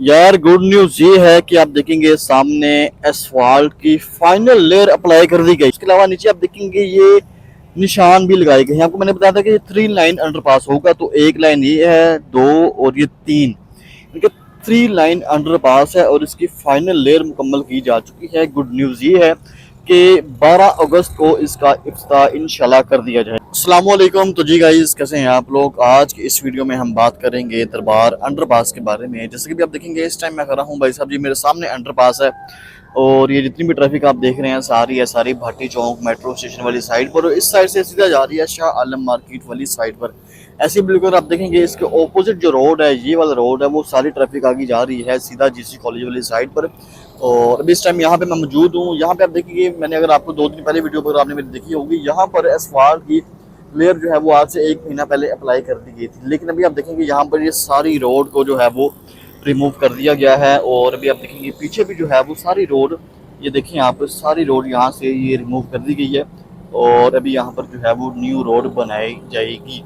यार good news ये है कि आप देखेंगे सामने एसफाल्ट की फाइनल लेयर अप्लाई कर दी गई। इसके अलावा नीचे आप देखेंगे ये निशान भी लगाए गए हैं। आपको मैंने बताया था कि ये 3 लाइन अंडरपास होगा, तो एक लाइन ये है, दो और ये तीन, इनके 3 लाइन अंडरपास है और इसकी फाइनल लेयर मुकम्मल की जा चुकी है। गुड न्यूज ये है कि 12 अगस्त को इसका इफ्तिताह इंशाल्लाह कर दिया जाए। अस्सलाम वालेकुम। तो जी गाइस, कैसे हैं आप लोग। आज की इस वीडियो में हम बात करेंगे दरबार अंडरपास के बारे में। जैसे कि भी आप देखेंगे इस टाइम मैं कर रहा हूँ, भाई साहब जी मेरे सामने अंडरपास है और ये जितनी भी ट्रैफिक आप देख रहे हैं सारी भाटी चौक मेट्रो स्टेशन वाली साइड पर, और इस साइड से सीधा जा रही है शाह आलम मार्केट वाली साइड पर। ऐसे बिल्कुल आप देखेंगे इसके ऑपोजिट जो रोड है, ये वाला रोड है, वो सारी ट्रैफिक आगे जा रही है सीधा जीसी कॉलेज वाली साइड पर। और अभी इस टाइम यहाँ पे मैं मौजूद हूँ। यहाँ पे आप देखेंगे, मैंने अगर आपको 2 दिन पहले वीडियो पर आपने मेरी देखी होगी, यहाँ पर एसफाल्ट की लेयर जो है वो आज से 1 महीना पहले अप्लाई कर दी गई थी। लेकिन अभी आप देखेंगे यहाँ पर ये सारी रोड को जो है वो रिमूव कर दिया गया है। और अभी आप देखेंगे पीछे भी जो है वो सारी रोड, ये देखिए यहाँ पर सारी रोड यहाँ से ये रिमूव कर दी गई है। और अभी यहाँ पर जो है वो न्यू रोड बनाई जाएगी।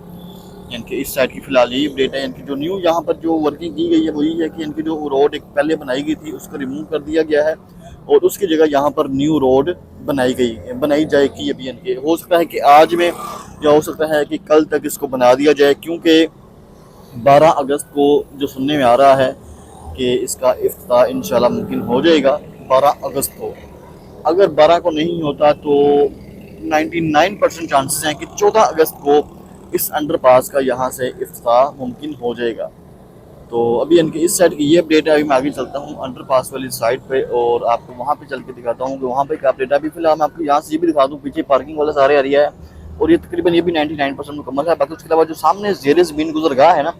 इनके इस साइड की फिलहाल यही अपडेट है। इनकी जो न्यू यहाँ पर जो वर्किंग की गई है वही है कि इनकी जो रोड एक पहले बनाई गई थी उसको रिमूव कर दिया गया है और उसकी जगह यहाँ पर न्यू रोड बनाई जाएगी। अभी इनके हो सकता है कि आज में, या हो सकता है कि कल तक इसको बना दिया जाए, क्योंकि 12 अगस्त को जो सुनने में आ रहा है कि इसका इफ्तिताह इंशाल्लाह मुमकिन हो जाएगा 12 अगस्त को। अगर 12 को नहीं होता तो 99% चांसेस हैं कि 14 अगस्त को इस अंडरपास का यहाँ से इफ्तिताह मुमकिन हो जाएगा। तो अभी इनके इस साइड की ये अपडेट है। अभी मैं आगे चलता हूँ अंडरपास वाली साइड पे और आपको वहाँ पे चल के दिखाता हूँ कि वहाँ पे क्या अपडेट है। अभी फिलहाल मैं आपको यहाँ से ये भी दिखा दूँ, पीछे पार्किंग वाला सारे एरिया है और ये तकरीबन ये भी 99% मुकम्मल है। बाकी उसके अलावा जो सामने ज़ेरे ज़मीन गुजरगाह है ना,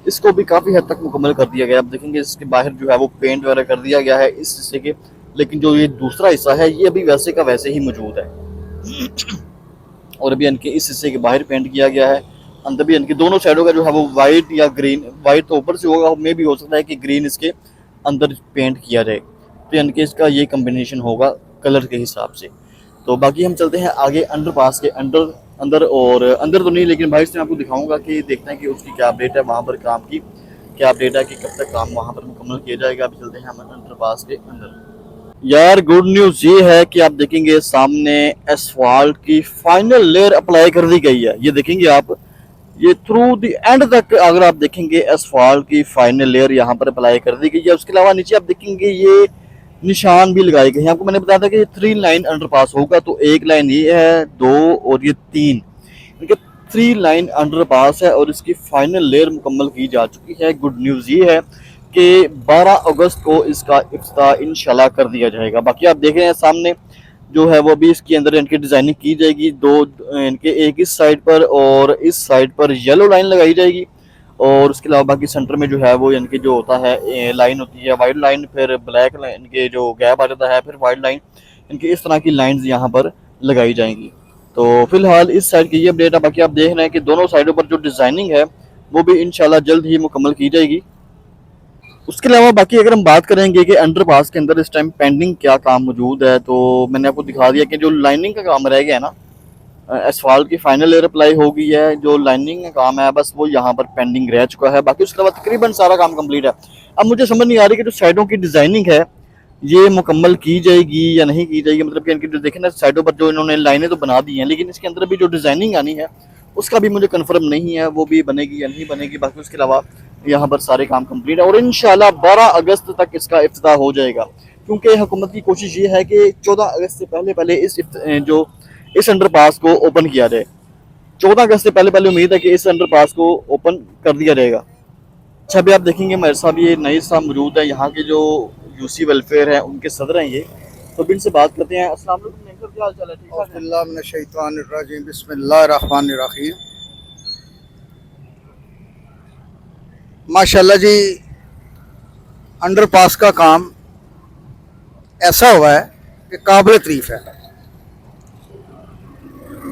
इसको भी काफ़ी हद तक मुकम्मल कर दिया गया है। आप देखेंगे इसके बाहर जो है वो पेंट वगैरह कर दिया गया है इस हिस्से के, लेकिन जो ये दूसरा हिस्सा है ये अभी वैसे का वैसे ही मौजूद है। और अभी इनके इस हिस्से के बाहर पेंट किया गया है। अंदर भी इनकी दोनों साइडों का जो है वो वाइट या ग्रीन, वाइट तो ऊपर से होगा, मे भी हो सकता है कि ग्रीन इसके अंदर पेंट किया जाए। तो इनके इसका ये कम्बिनेशन होगा कलर के हिसाब से। तो बाकी हम चलते हैं आगे अंडरपास के अंदर अंदर और अंदर तो नहीं, लेकिन भाई से मैं आपको दिखाऊंगा कि देखते हैं कि उसकी क्या अपडेट है, वहाँ पर काम की क्या अपडेट है, कि कब तक काम वहाँ पर मुकम्मल किया जाएगा। अभी चलते हैं हम अंडरपास के अंदर। यार गुड न्यूज ये है कि आप देखेंगे सामने एसफाल्ट की फाइनल लेयर अप्लाई कर दी गई है। ये देखेंगे आप, ये थ्रू द एंड तक अगर आप देखेंगे एसफाल्ट की फाइनल लेयर यहाँ पर अप्लाई कर दी गई है। उसके अलावा नीचे आप देखेंगे ये निशान भी लगाए गए हैं। आपको मैंने बताया था कि ये 3 लाइन अंडरपास होगा, तो एक लाइन ये है, दो और ये तीन, इनके 3 लाइन अंडरपास है और इसकी फाइनल लेयर मुकम्मल की जा चुकी है। गुड न्यूज़ ये है कि 12 अगस्त को इसका इफ्तिताह इंशाल्लाह कर दिया जाएगा। बाकी आप देख रहे हैं सामने जो है वो अभी इसके अंदर इनकी डिज़ाइनिंग की जाएगी। दो इनके, एक इस साइड पर और इस साइड पर येलो लाइन लगाई जाएगी। और उसके अलावा बाकी सेंटर में जो है वो इनके जो होता है लाइन होती है वाइट लाइन, फिर ब्लैक लाइन के जो गैप आ जाता है, फिर वाइट लाइन, इनकी इस तरह की लाइंस यहाँ पर लगाई जाएंगी। तो फिलहाल इस साइड की ये अपडेट है। बाकी आप देख रहे हैं कि दोनों साइडों पर जो डिज़ाइनिंग है वो भी इंशाल्लाह जल्द ही मुकम्मल की जाएगी। उसके अलावा बाकी अगर हम बात करेंगे कि अंडरपास के अंदर इस टाइम पेंडिंग क्या काम मौजूद है, तो मैंने आपको दिखा दिया कि जो लाइनिंग का काम रह गया है ना, एसफाल्ट की फाइनल लेयर अप्लाई हो गई है, जो लाइनिंग का काम है बस वो यहाँ पर पेंडिंग रह चुका है। बाकी उसके अलावा तकरीबन सारा काम कंप्लीट है। अब मुझे समझ नहीं आ रही कि जो साइडों की डिज़ाइनिंग है ये मुकम्मल की जाएगी या नहीं की जाएगी। मतलब कि इनकी जो देखें ना साइडों पर जो इन्होंने लाइनें तो बना दी हैं, लेकिन इसके अंदर भी जो डिज़ाइनिंग आनी है उसका भी मुझे कन्फर्म नहीं है वो भी बनेगी या नहीं बनेगी। बाकी उसके अलावा यहाँ पर सारे काम कंप्लीट है और इंशाल्लाह 12 अगस्त तक इसका इफ्तिताह हो जाएगा, क्योंकि हुकूमत की कोशिश ये है कि 14 अगस्त से पहले पहले इस अंडरपास को ओपन किया जाए। 14 अगस्त से पहले पहले उम्मीद है कि इस अंडरपास को ओपन कर दिया जाएगा। अच्छा, अभी आप देखेंगे मेरे साथ ये नई साहब मौजूद है, यहाँ के जो यूसी वेलफेयर है उनके सदर हैं ये। तो भी इनसे बात करते हैं। अस्सलाम वालेकुम नेंकर, क्या हाल चाल है? ठीक है। बिस्मिल्लाहिर्रहमानिर्रहीम। माशाल्लाह जी, अंडरपास का काम ऐसा हुआ है कि काबिल तारीफ है।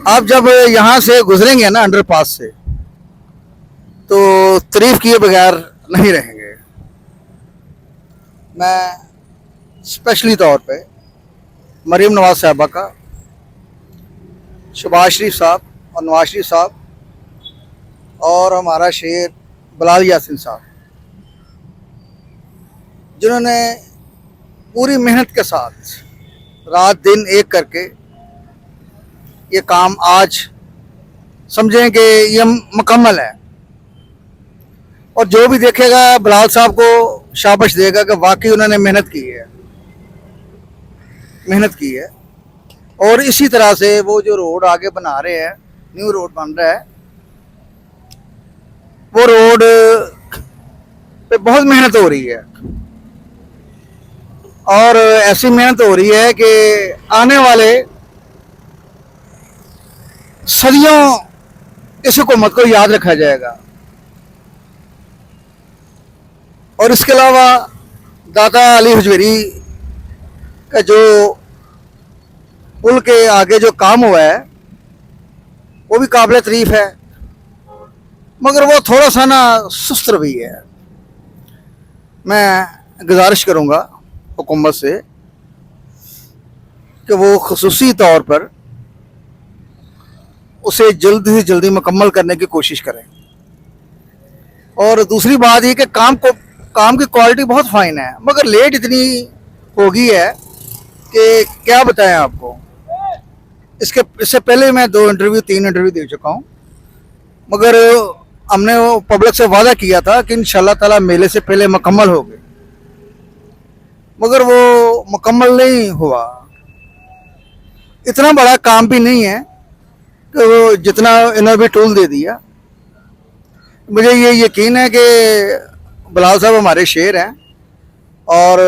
आप जब यहाँ से गुजरेंगे ना अंडरपास से, तो तारीफ किए बगैर नहीं रहेंगे। मैं स्पेशली तौर पे मरीम नवाज साहबा का, शहबाज शरीफ साहब और नवाज शरीफ साहब और हमारा शेर बिलाल यासीन साहब, जिन्होंने पूरी मेहनत के साथ रात दिन एक करके ये काम आज समझें कि ये मुकम्मल है, और जो भी देखेगा बिलाल साहब को शाबाश देगा कि वाकई उन्होंने मेहनत की है, मेहनत की है। और इसी तरह से वो जो रोड आगे बना रहे हैं, न्यू रोड बन रहा है, वो रोड पे बहुत मेहनत हो रही है, और ऐसी मेहनत हो रही है कि आने वाले सदियों इस हुकूमत को याद रखा जाएगा। और इसके अलावा दाता अली हजवेरी का जो पुल के आगे जो काम हुआ है वो भी काबिल तारीफ है, मगर वो थोड़ा सा ना सुस्त रवि है। मैं गुजारिश करूँगा हुकूमत से कि वो खुसूसी तौर पर उसे जल्द से जल्दी मुकम्मल करने की कोशिश करें। और दूसरी बात ये कि काम की क्वालिटी बहुत फाइन है, मगर लेट इतनी हो गई है कि क्या बताएं आपको। इससे पहले मैं 3 इंटरव्यू दे चुका हूँ, मगर हमने वो पब्लिक से वादा किया था कि इंशाल्लाह ताला मेले से पहले मुकम्मल हो गए, मगर वो मुकम्मल नहीं हुआ। इतना बड़ा काम भी नहीं है कि वो जितना इन्होंने भी टूल दे दिया। मुझे ये यकीन है कि बिलाल साहब हमारे शेर हैं, और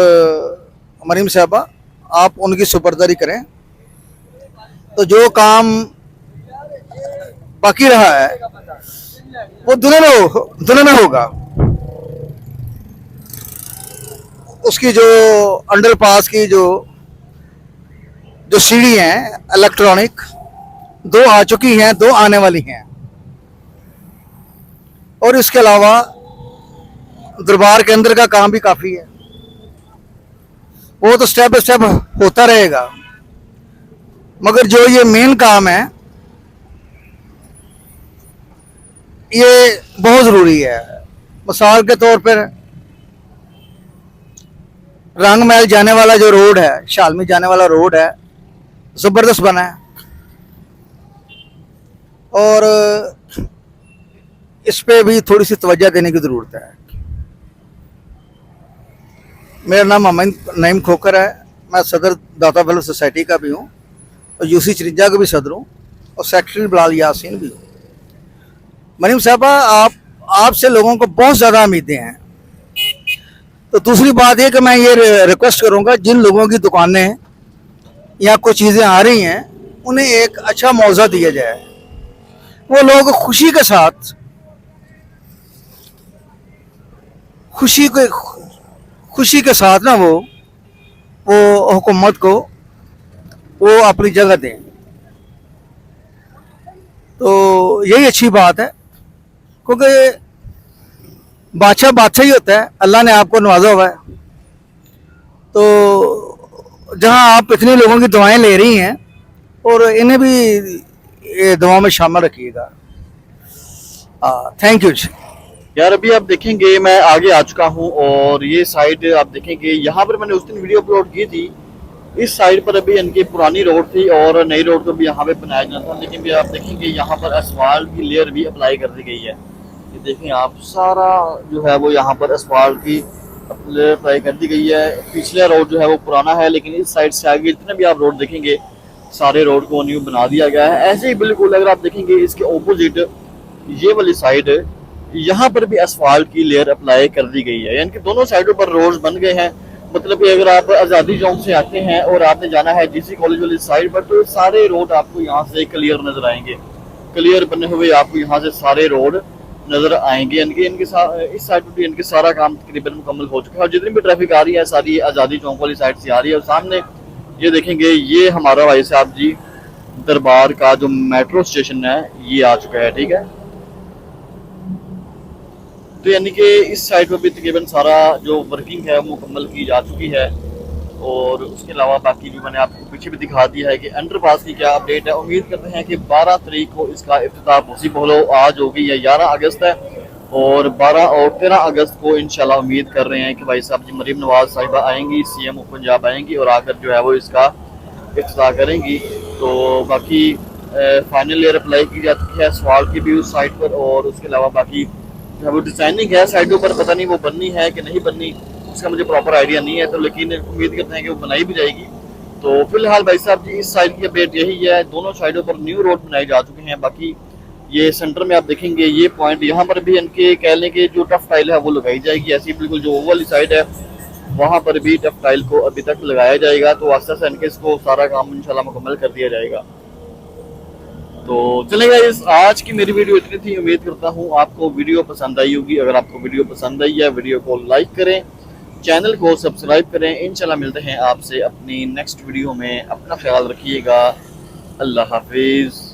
मरीम साहबा आप उनकी सुपरदारी करें, तो जो काम बाकी रहा है वो दुनिया में होगा। उसकी जो अंडरपास की जो सीढ़ी हैं इलेक्ट्रॉनिक, 2 आ चुकी हैं, 2 आने वाली हैं। और इसके अलावा दरबार के अंदर का काम भी काफ़ी है, वो तो स्टेप बाय स्टेप होता रहेगा, मगर जो ये मेन काम है ये बहुत ज़रूरी है। मिसाल के तौर पर रंग महल जाने वाला जो रोड है, शालमी जाने वाला रोड है, ज़बरदस्त बना है, और इस पे भी थोड़ी सी तवज्जो देने की ज़रूरत है। मेरा नाम मोहम्मद नईम खोकर है, मैं सदर दाता वेलफेयर सोसाइटी का भी हूँ, और यूसी चरिंजा का भी सदर हूँ, और सेक्रेटरी बिलाल यासीन भी हूँ। मरीम साहबा, आपसे लोगों को बहुत ज़्यादा उम्मीदें हैं। तो दूसरी बात ये कि मैं ये रिक्वेस्ट करूँगा, जिन लोगों की दुकानें या कोई चीज़ें आ रही हैं उन्हें एक अच्छा मुआवजा दिया जाए। वो लोग खुशी के साथ ना वो हुकूमत को वो अपनी जगह दें, तो यही अच्छी बात है। क्योंकि बादशाह ही होता है, अल्लाह ने आपको नवाजा हुआ है, तो जहां आप इतने लोगों की दुआएं ले रही हैं, और इन्हें भी दुआ में शामिल रखिएगा। थैंक यू जी। यार अभी आप देखेंगे मैं आगे आ चुका हूँ, और ये साइड आप देखेंगे, यहाँ पर मैंने उस दिन वीडियो अपलोड की थी। इस साइड पर अभी इनकी पुरानी रोड थी और नई रोड को भी यहाँ पे बनाया जाता था, लेकिन भी आप देखेंगे यहाँ पर असफाल्ट की लेयर भी अप्लाई कर दी गई है। ये देखें आप, सारा जो है वो यहाँ पर असफाल्ट की लेयर अप्लाई कर दी गई है। पिछला रोड जो है वो पुराना है, लेकिन इस साइड से आगे जितने भी आप रोड देखेंगे सारे रोड को न्यू बना दिया गया है। ऐसे ही बिल्कुल अगर आप देखेंगे इसके ऑपोजिट ये वाली साइड, यहाँ पर भी असफाल्ट की लेयर अप्लाई कर दी गई है, यानी कि दोनों साइडों पर रोड बन गए हैं। मतलब कि अगर आप आज़ादी चौक से आते हैं और आपने जाना है डीसी कॉलेज वाली साइड पर, तो सारे रोड आपको यहाँ से क्लियर नजर आएंगे, क्लियर बने हुए आपको यहाँ से सारे रोड नजर आएंगे। यानी कि इनके इस साइड पर भी इनके सारा काम तकरीबन मुकम्मल हो चुका है, और जितनी भी ट्रैफिक आ रही है सारी आज़ादी चौक वाली साइड से आ रही है। और सामने ये देखेंगे, ये हमारा भाई साहब जी दरबार का जो मेट्रो स्टेशन है ये आ चुका है, ठीक है। तो यानी कि इस साइड पर भी तकरीबन सारा जो वर्किंग है वो मुकम्मल की जा चुकी है। और उसके अलावा बाकी जो मैंने आपको पीछे भी दिखा दिया है कि अंडरपास की क्या अपडेट है। उम्मीद करते हैं कि 12 तारीख को इसका इफ्तिताह पॉसिबल हो। आज हो गई है 11 अगस्त है, और 12 और 13 अगस्त को इंशाल्लाह उम्मीद कर रहे हैं कि भाई साहब जी मरीम नवाज साहिबा आएंगी, सीएम ऑफ पंजाब आएंगी और आकर जो है वो इसका इफ्तिताह करेंगी। तो बाकी फाइनल ईयर अप्लाई की जाती है सवाल की भी उस साइट पर, और उसके अलावा बाकी जो है वो डिजाइनिंग है साइटों पर, पता नहीं वो बननी है कि नहीं बननी, उसका मुझे प्रॉपर आइडिया नहीं है, तो लेकिन उम्मीद करते हैं कि वो बनाई भी जाएगी। तो फिलहाल भाई साहब जी इस साइड की अपडेट यही है, दोनों साइडों पर न्यू रोड बनाए जा चुके हैं। बाकी ये सेंटर में आप देखेंगे ये पॉइंट, यहाँ पर भी इनके कह लें कि जो टफ टाइल है वो लगाई जाएगी, ऐसी बिल्कुल जो वो वाली साइड है वहाँ पर भी टफ टाइल को अभी तक लगाया जाएगा। तो आस्ते आस्ते इनके इसको सारा काम इंशाल्लाह मुकम्मल कर दिया जाएगा। तो चलेगा, इस आज की मेरी वीडियो इतनी थी, उम्मीद करता हूँ आपको वीडियो पसंद आई होगी। अगर आपको वीडियो पसंद आई है वीडियो को लाइक करें, चैनल को सब्सक्राइब करें। इंशाल्लाह मिलते हैं आपसे अपनी नेक्स्ट वीडियो में, अपना ख्याल रखिएगा, अल्लाह हाफिज़।